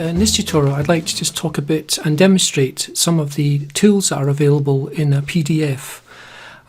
in this tutorial I'd like to just talk a bit and demonstrate some of the tools that are available in a PDF.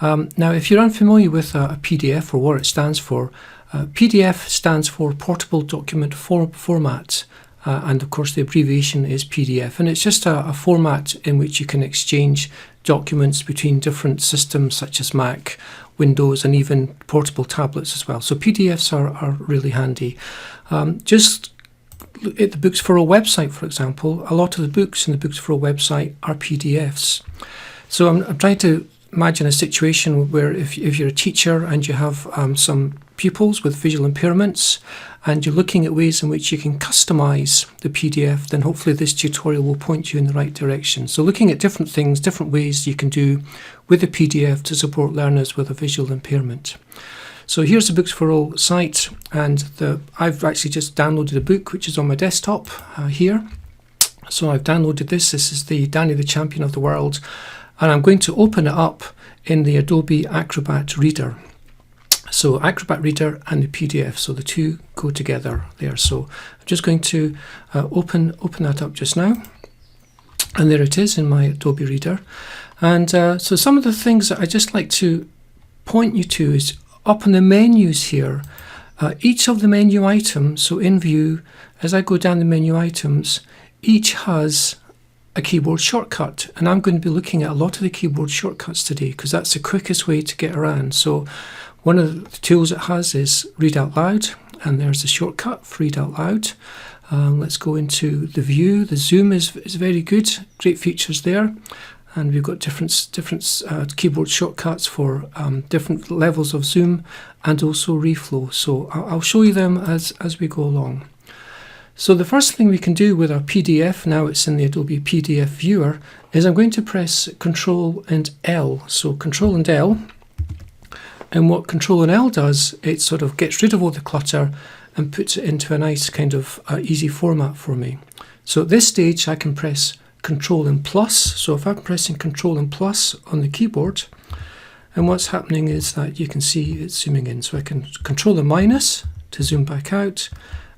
Now if you're unfamiliar with a PDF or what it stands for, PDF stands for Portable Document Format, and of course the abbreviation is PDF, and it's just a format in which you can exchange documents between different systems such as Mac, Windows, and even portable tablets as well. So PDFs are really handy. Just look at the Books for All website, for example. A lot of the books in the Books for All website are PDFs. So I'm trying to imagine a situation where if you're a teacher and you have some pupils with visual impairments and you're looking at ways in which you can customize the PDF, then hopefully this tutorial will point you in the right direction. So looking at different things, different ways you can do with the PDF to support learners with a visual impairment. So here's the Books for All site, and I've actually just downloaded a book which is on my desktop here. So I've downloaded this. This is the Danny the Champion of the World, and I'm going to open it up in the Adobe Acrobat Reader. So Acrobat Reader and the PDF, so the two go together there. So I'm just going to open that up just now, and there it is in my Adobe Reader. And so some of the things that I just like to point you to is up in the menus here. Each of the menu items, so in View, as I go down the menu items, each has a keyboard shortcut, and I'm going to be looking at a lot of the keyboard shortcuts today because that's the quickest way to get around. So one of the tools it has is Read Out Loud, and there's the shortcut for Read Out Loud. Let's go into the View. The Zoom is very good, great features there, and we've got different keyboard shortcuts for different levels of zoom and also reflow. So I'll show you them as we go along. So the first thing we can do with our PDF, now it's in the Adobe PDF Viewer, is I'm going to press Control and L. So Control and L, and what Control and L does, it sort of gets rid of all the clutter and puts it into a nice kind of easy format for me. So at this stage I can press Control and plus. So if I'm pressing Control and plus on the keyboard, and what's happening is that you can see it's zooming in. So I can Control and minus to zoom back out,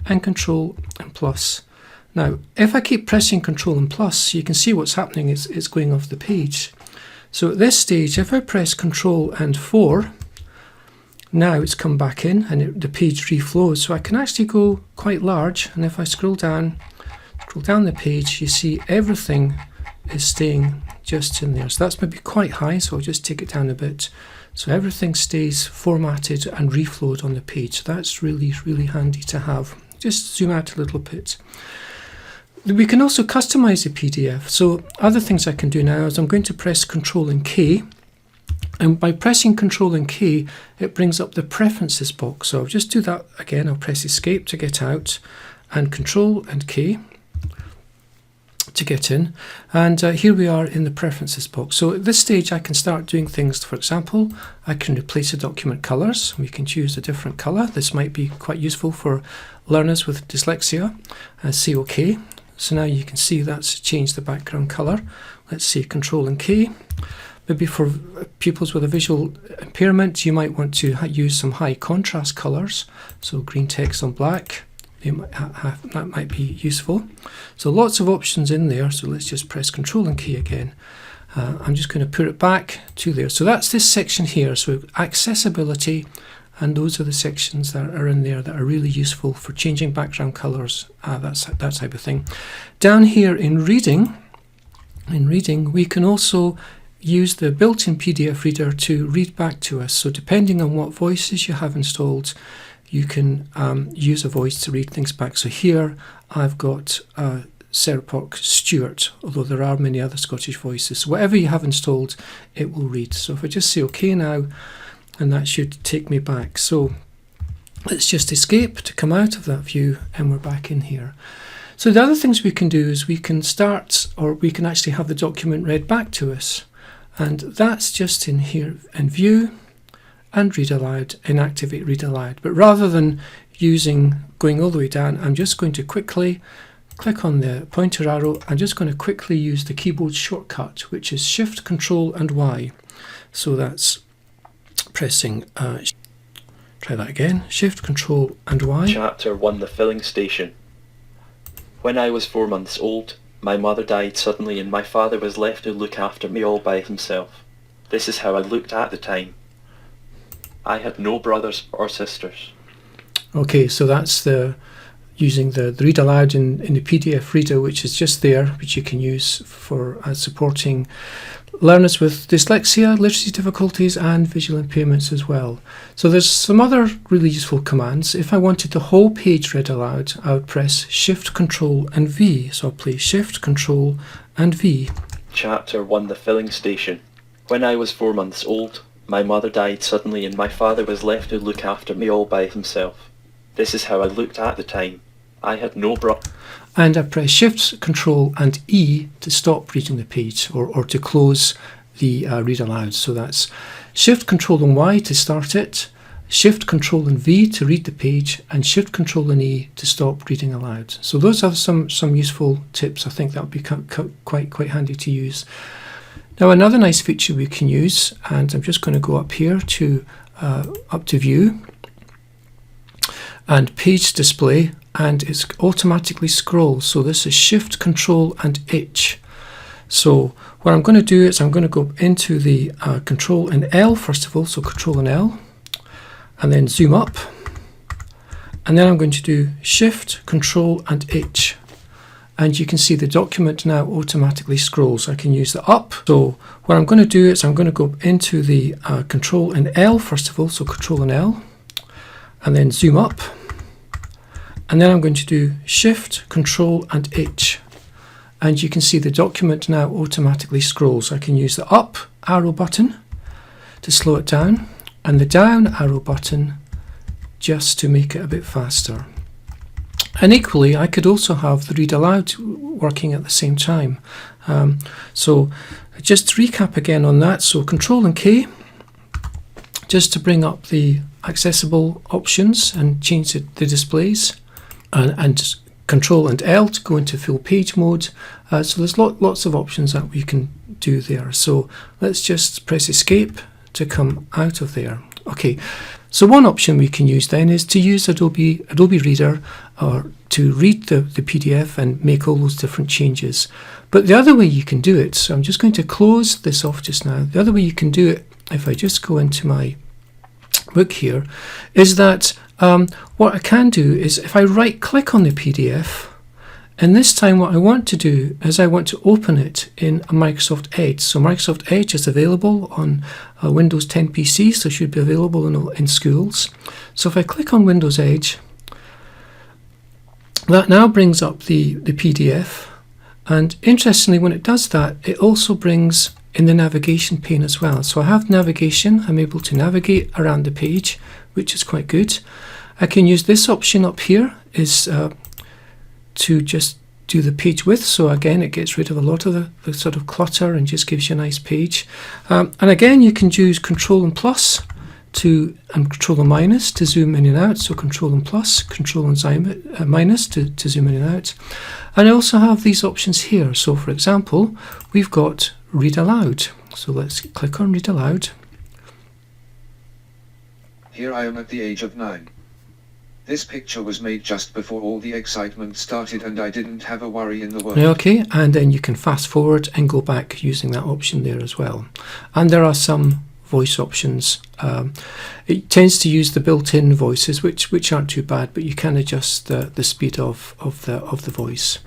and Control and plus. Now if I keep pressing Control and plus, you can see what's happening is it's going off the page. So at this stage, if I press Control and 4, now it's come back in and the page reflows. So I can actually go quite large, and if I scroll down the page, you see everything is staying just in there. So that's maybe quite high, so I'll just take it down a bit. So everything stays formatted and reflowed on the page. So that's really, really handy to have. Just zoom out a little bit. We can also customize the PDF. So other things I can do now is I'm going to press Control and K. And by pressing Control and K, it brings up the Preferences box. So I'll just do that again. I'll press Escape to get out, and Control and K to get in. And here we are in the Preferences box. So at this stage I can start doing things. For example, I can replace the document colours. We can choose a different colour. This might be quite useful for learners with dyslexia. Say OK. So now you can see that's changed the background colour. Let's see, Control and K. Maybe for pupils with a visual impairment, you might want to use some high contrast colours. So green text on black. That might be useful. So lots of options in there. So let's just press Control and K again. I'm just going to put it back to there. So that's this section here. So accessibility, and those are the sections that are in there that are really useful for changing background colours, that type of thing. Down here in reading, we can also use the built-in PDF reader to read back to us. So depending on what voices you have installed, you can use a voice to read things back. So here I've got Sarah Park Stewart, although there are many other Scottish voices. So whatever you have installed, it will read. So if I just say OK now, and that should take me back. So let's just escape to come out of that view, and we're back in here. So the other things we can do is we can start, or we can actually have the document read back to us. And that's just in here in View and Read Aloud, and Activate Read Aloud. But rather than going all the way down, I'm just going to quickly click on the pointer arrow. I'm just going to quickly use the keyboard shortcut, which is Shift, Control and Y. So that's pressing, try that again, Shift, Control and Y. Chapter 1, the filling station. When I was 4 months old, my mother died suddenly and my father was left to look after me all by himself. This is how I looked at the time. I had no brothers or sisters. Okay, so that's using the Read Aloud in the PDF Reader, which is just there, which you can use for supporting learners with dyslexia, literacy difficulties and visual impairments as well. So there's some other really useful commands. If I wanted the whole page read aloud, I would press Shift, Control and V. So I'll play Shift, Control and V. Chapter 1, The Filling Station. When I was 4 months old, my mother died suddenly and my father was left to look after me all by himself. This is how I looked at the time. I had no And I press Shift, Control and E to stop reading the page or to close the Read Aloud. So that's Shift, Control and Y to start it, Shift, Control and V to read the page, and Shift, Control and E to stop reading aloud. So those are some useful tips. I think that would be quite handy to use. Now another nice feature we can use, and I'm just going to go up here to View and Page Display, and it's automatically scrolls. So this is Shift, Control and H. So what I'm going to do is I'm going to go into the Control and L first of all, so Control and L, and then zoom up, and then I'm going to do Shift, Control and H, and you can see the document now automatically scrolls. I can use the up. So what I'm going to do is I'm going to go into the Control and L first of all, so Control and L, and then zoom up, and then I'm going to do Shift, Control and H, and you can see the document now automatically scrolls. I can use the up arrow button to slow it down and the down arrow button just to make it a bit faster. And equally, I could also have the Read Aloud working at the same time. So just to recap again on that, so Control and K just to bring up the accessible options and change the displays, and Control and L to go into full page mode. So there's lots of options that we can do there. So let's just press Escape to come out of there. Okay, so one option we can use then is to use Adobe Reader or to read the PDF and make all those different changes. But the other way you can do it, so I'm just going to close this off just now. The other way you can do it, if I just go into my book here, is that what I can do is if I right click on the PDF, and this time what I want to do is I want to open it in a Microsoft Edge. So Microsoft Edge is available on Windows 10 PC, so it should be available in schools. So if I click on Windows Edge, that now brings up the PDF, and interestingly when it does that, it also brings in the navigation pane as well. So I have navigation, I'm able to navigate around the page, which is quite good. I can use this option up here is to just do the page width. So again, it gets rid of a lot of the sort of clutter and just gives you a nice page. And again, you can use Control and plus and Control and minus to zoom in and out. So Control and plus, Control and minus to zoom in and out. And I also have these options here. So for example, we've got Read Aloud. So let's click on Read Aloud. Here I am at the age of 9. This picture was made just before all the excitement started and I didn't have a worry in the world. Okay, and then you can fast forward and go back using that option there as well. And there are some voice options. It tends to use the built-in voices, which aren't too bad, but you can adjust the speed of the voice.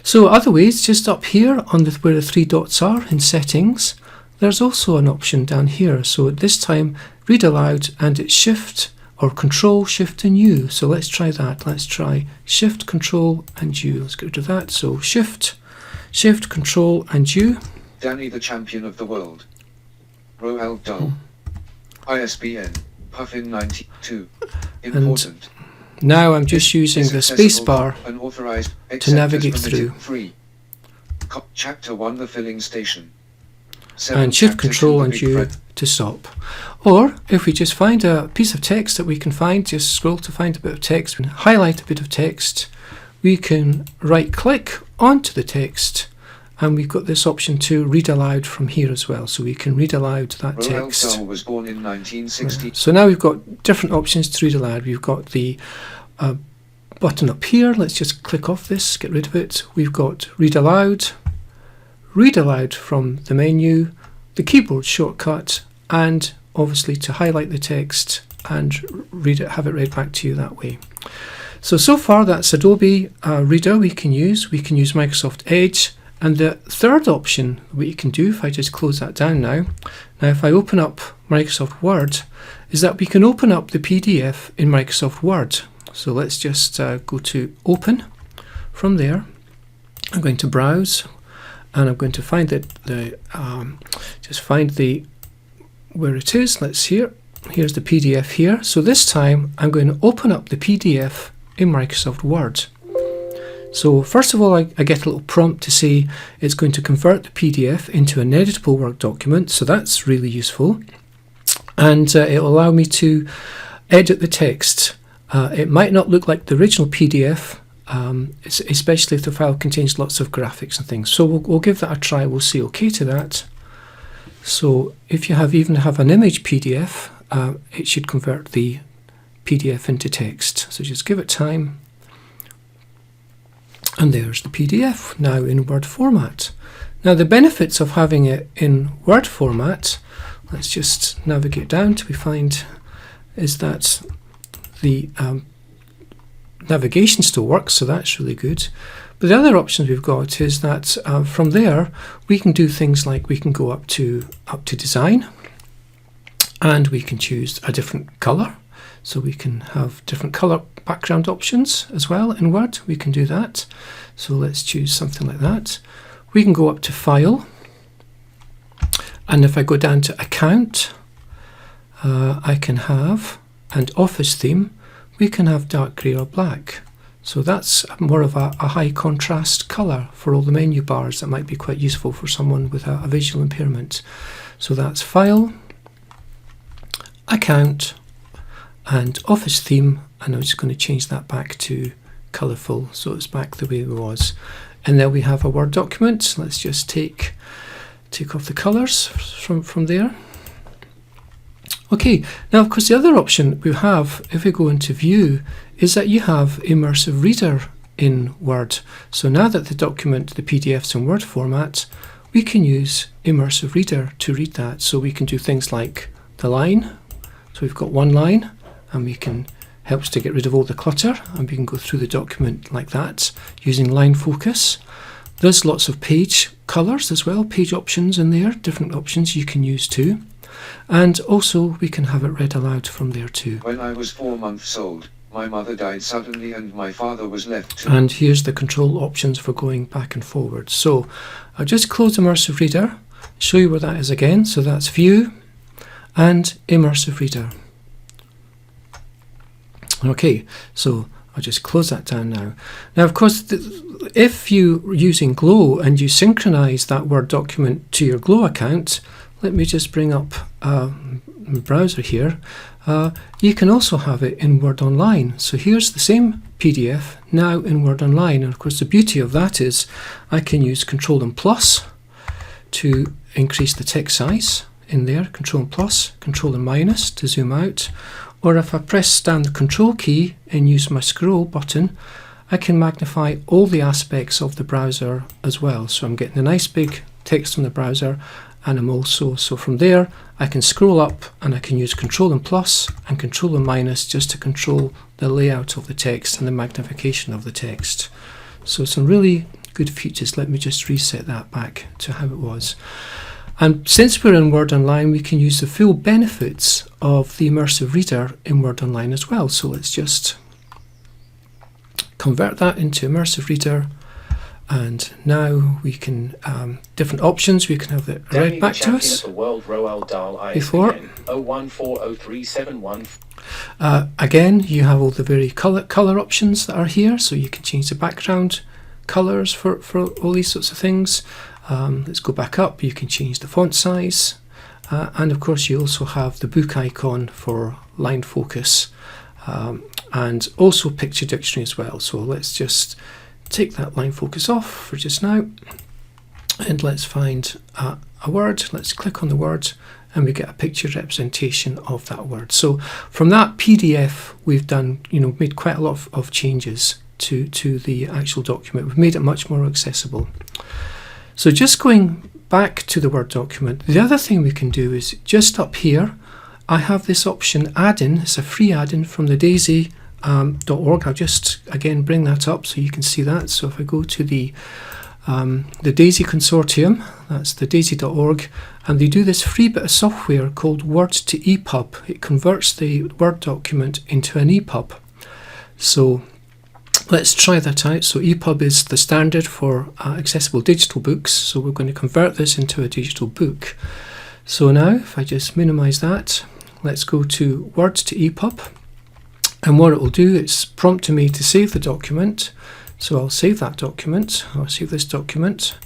So other ways, just up here on where the three dots are in settings, there's also an option down here. So at this time, Read Aloud, and it's Shift or Control, Shift and U. So let's try that. Let's try Shift, Control and U. Let's get rid of that. So Shift, Control and U. Danny the champion of the world. Roald Dahl. ISBN. Puffin 92. Important. And now I'm just using the spacebar to navigate through. Chapter 1, The Filling Station. And Shift, Control and U to stop. Or if we just find a piece of text that we can find, just scroll to find a bit of text and highlight a bit of text, we can right click onto the text, and we've got this option to read aloud from here as well. So we can read aloud that text. Roald Dahl was born in 1960. So now we've got different options to read aloud. We've got the button up here. Let's just click off this, get rid of it. We've got read aloud from the menu, the keyboard shortcut, and obviously to highlight the text and read it, have it read back to you that way. So far that's Adobe Reader we can use. We can use Microsoft Edge. And the third option what you can do, if I just close that down now, if I open up Microsoft Word, is that we can open up the PDF in Microsoft Word. So let's just go to Open. From there, I'm going to Browse, and I'm going to find where it is. Let's here's the PDF here. So this time I'm going to open up the PDF in Microsoft Word. So first of all, I get a little prompt to say it's going to convert the PDF into an editable Word document, so that's really useful. And it will allow me to edit the text. It might not look like the original PDF, especially if the file contains lots of graphics and things. So we'll give that a try. We'll say OK to that. So if you even have an image PDF, it should convert the PDF into text. So just give it time. And there's the PDF now in Word format. Now the benefits of having it in Word format, let's just navigate down till we find, is that the navigation still works, so that's really good. But the other options we've got is that from there we can do things like we can go up to design, and we can choose a different colour. So we can have different colour background options as well in Word. We can do that. So let's choose something like that. We can go up to File, and if I go down to Account, I can have, and Office Theme, we can have dark grey or black. So that's more of a high contrast colour for all the menu bars. That might be quite useful for someone with a visual impairment. So that's File, Account, and Office Theme, and I'm just going to change that back to colourful so it's back the way it was. And then we have a Word document. Let's just take off the colours from there. Okay, now of course the other option we have, if we go into View, is that you have Immersive Reader in Word. So now that the document, the PDF's in Word format, we can use Immersive Reader to read that. So we can do things like the line. So we've got one line, and we can helps to get rid of all the clutter, and we can go through the document like that using line focus. There's lots of page colours as well, page options in there, different options you can use too. And also we can have it read aloud from there too. When I was 4 months old, my mother died suddenly and my father was left to... And here's the control options for going back and forward. So I'll just close Immersive Reader, show you where that is again. So that's View and Immersive Reader. Okay, so I'll just close that down now. Now, of course, if you're using Glow and you synchronize that Word document to your Glow account, let me just bring up my browser here. You can also have it in Word Online. So here's the same PDF now in Word Online. And of course, the beauty of that is I can use Control and Plus to increase the text size in there, Control and Plus, Control and Minus to zoom out. Or if I press down the Control key and use my scroll button, I can magnify all the aspects of the browser as well. So I'm getting a nice big text from the browser, and I'm also, so from there I can scroll up and I can use Control and Plus and Control and Minus just to control the layout of the text and the magnification of the text. So some really good features. Let me just reset that back to how it was. And since we're in Word Online, we can use the full benefits of the Immersive Reader in Word Online as well. So let's just convert that into Immersive Reader. And now we can, different options, we can have it read back to us. Before. Again, you have all the very colour options that are here. So you can change the background colours for all these sorts of things. Let's go back up. You can change the font size, and of course you also have the book icon for line focus, and also picture dictionary as well. So let's just take that line focus off for just now, and let's find a word. Let's click on the word, and we get a picture representation of that word. So from that PDF, we've done, made quite a lot of changes to the actual document. We've made it much more accessible. So just going back to the Word document, the other thing we can do is just up here, I have this option add-in. It's a free add-in from the daisy.org. I'll just again bring that up so you can see that. So if I go to the DAISY Consortium, that's the daisy.org, and they do this free bit of software called Word to ePub. It converts the Word document into an ePub. So let's try that out. So ePub is the standard for accessible digital books. So we're going to convert this into a digital book. So now if I just minimize that, let's go to Word to ePub. And what it will do, it's prompting me to save the document. So I'll save that document. I'll save this document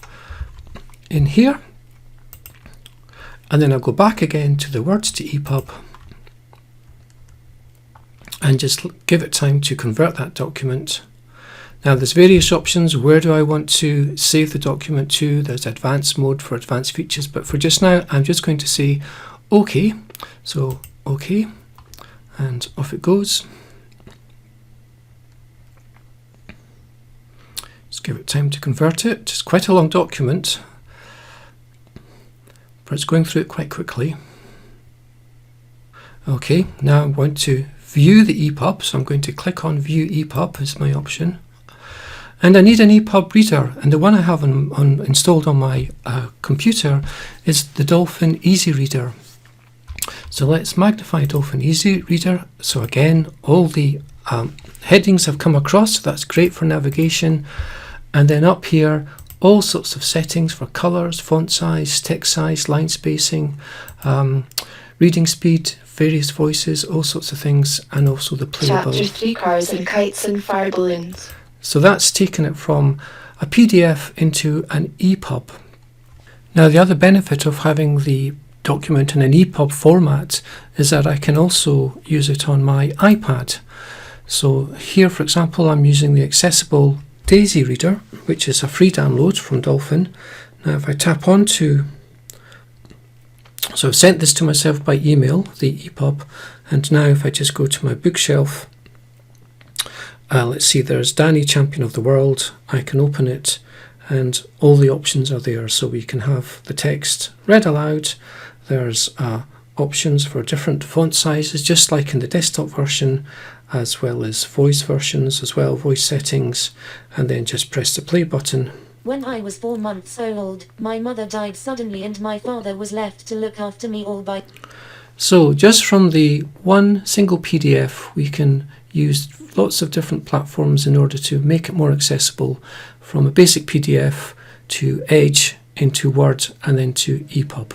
in here. And then I'll go back again to the Word to ePub and just give it time to convert that document. Now there's various options. Where do I want to save the document to? There's advanced mode for advanced features, but for just now I'm just going to say OK. So OK, and off it goes. Just give it time to convert it. It's quite a long document, but it's going through it quite quickly. OK, now I want to view the ePub, so I'm going to click on View ePub as my option. And I need an ePub reader, and the one I have installed on my computer is the Dolphin Easy Reader. So let's magnify Dolphin Easy Reader. So again, all the headings have come across, so that's great for navigation. And then up here, all sorts of settings for colours, font size, text size, line spacing, reading speed, various voices, all sorts of things, and also the playable. Chapter 3, Cars and Kites and Fire Balloons. So that's taken it from a PDF into an ePub. Now the other benefit of having the document in an ePub format is that I can also use it on my iPad. So here, for example, I'm using the accessible DAISY Reader, which is a free download from Dolphin. Now if I tap onto, so I've sent this to myself by email, the ePub, and now if I just go to my bookshelf, let's see, there's Danny, Champion of the World. I can open it and all the options are there. So we can have the text read aloud. There's options for different font sizes, just like in the desktop version, as well as voice versions as well, voice settings, and then just press the play button. When I was 4 months old, my mother died suddenly and my father was left to look after me all by. So just from the one single PDF, we can use lots of different platforms in order to make it more accessible, from a basic PDF to Edge into Word and then to ePub.